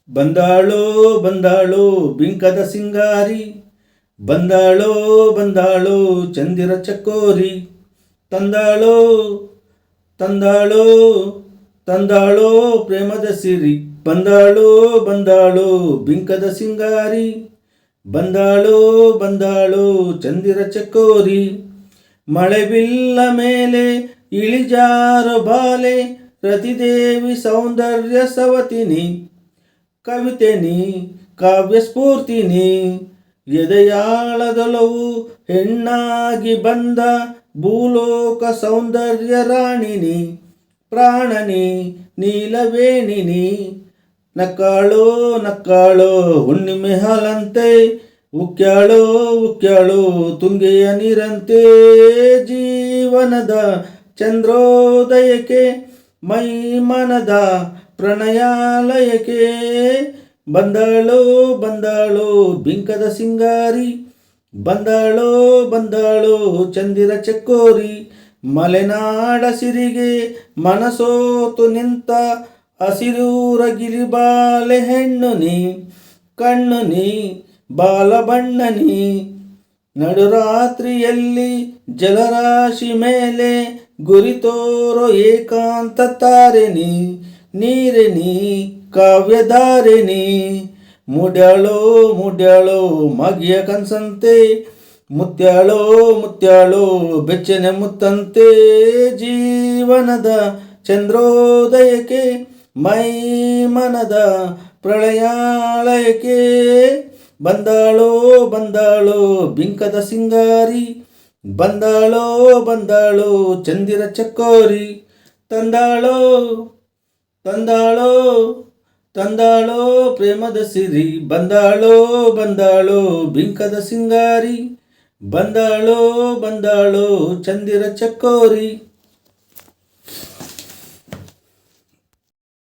ಬಂದಾಳೋ ಬಂದಾಳೋ ಬಿಂಕದ ಸಿಂಗಾರಿ, ಬಂದಾಳೋ ಬಂದಾಳೋ ಚಂದಿರ ಚಕೋರಿ, ತಂದಾಳೋ ತಂದಾಳೋ ತಂದಾಳೋ ಪ್ರೇಮದ ಸಿರಿ, ಬಂದಾಳೋ ಬಂದಾಳೋ ಬಿಂಕದ ಸಿಂಗಾರಿ, ಬಂದಾಳೋ ಬಂದಾಳೋ ಚಂದಿರ ಚಕೋರಿ. ಮಳೆ ಬಿಲ್ಲ ಮೇಲೆ ಇಳಿಜಾರು ಬಾಲೆ, ರತಿದೇವಿ ಸೌಂದರ್ಯ ಸವತಿನಿ, ಕವಿತೆನಿ ಕಾವ್ಯ ಸ್ಫೂರ್ತಿನಿ, ಎದೆಯಾಳದೊಲವು ಹೆಣ್ಣಾಗಿ ಬಂದ ಭೂಲೋಕ ಸೌಂದರ್ಯ ರಾಣಿನಿ, ಪ್ರಾಣನಿ ನೀಲವೇಣಿನಿ, ನಕ್ಕಾಳೋ ನಕ್ಕಾಳೋ ಹುಣ್ಣಿಮೆ ಹಾಲಂತೆ, ಉಕ್ಕ್ಯಾಳೋ ಉಕ್ಕ್ಯಾಳೋ ತುಂಗೆಯ ನೀರಂತೆ, ಜೀವನದ ಚಂದ್ರೋದಯಕ್ಕೆ ಮೈ ಮನದ ಪ್ರಣಯಾಲಯಕ್ಕೆ, ಬಂದಾಳೋ ಬಂದಾಳೋ ಬಿಂಕದ ಸಿಂಗಾರಿ, ಬಂದಾಳೋ ಬಂದಾಳೋ ಚಂದಿರ ಚಕೋರಿ. ಮಲೆನಾಡ ಸಿರಿಗೆ ಮನಸೋತು ನಿಂತ ಹಸಿರೂರ ಗಿರಿಬಾಲೆ ಹೆಣ್ಣು ನೀ, ಕಣ್ಣು ನೀ ಬಾಲ ಬಣ್ಣನಿ, ನಡುರಾತ್ರಿಯಲ್ಲಿ ಜಲರಾಶಿ ಮೇಲೆ ಗುರಿತೋರೋ ಏಕಾಂತ ತಾರೆನಿ, ನೀರೆನಿ ಕಾವ್ಯಧಾರೆನಿ, ಮುಡ್ಯಾಳೋ ಮುಡ್ಯಾಳೋ ಮಗಿಯ ಕನ್ಸಂತೆ, ಮುತ್ಯಾಳೋ ಮುತ್ಯಾಳೋ ಬೆಚ್ಚನೆ ಮುತ್ತಂತೆ, ಜೀವನದ ಚಂದ್ರೋದಯಕ್ಕೆ ಮೈ ಮನದ ಪ್ರಳಯಾಲಯಕ್ಕೆ, ಬಂದಾಳೋ ಬಂದಾಳೋ ಬಿಂಕದ ಸಿಂಗಾರಿ, ಬಂದಾಳೋ ಬಂದಾಳೋ ಚಂದಿರ ಚಕೋರಿ, ತಂದಾಳೋ ತಂದಾಳೋ ತಂದಾಳೋ ಪ್ರೇಮದ ಸಿರಿ, ಬಂದಾಳೋ ಬಂದಾಳೋ ಬಿಂಕದ ಸಿಂಗಾರಿ, ಬಂದಾಳೋ ಬಂದಾಳೋ ಚಂದಿರ ಚಕೋರಿ.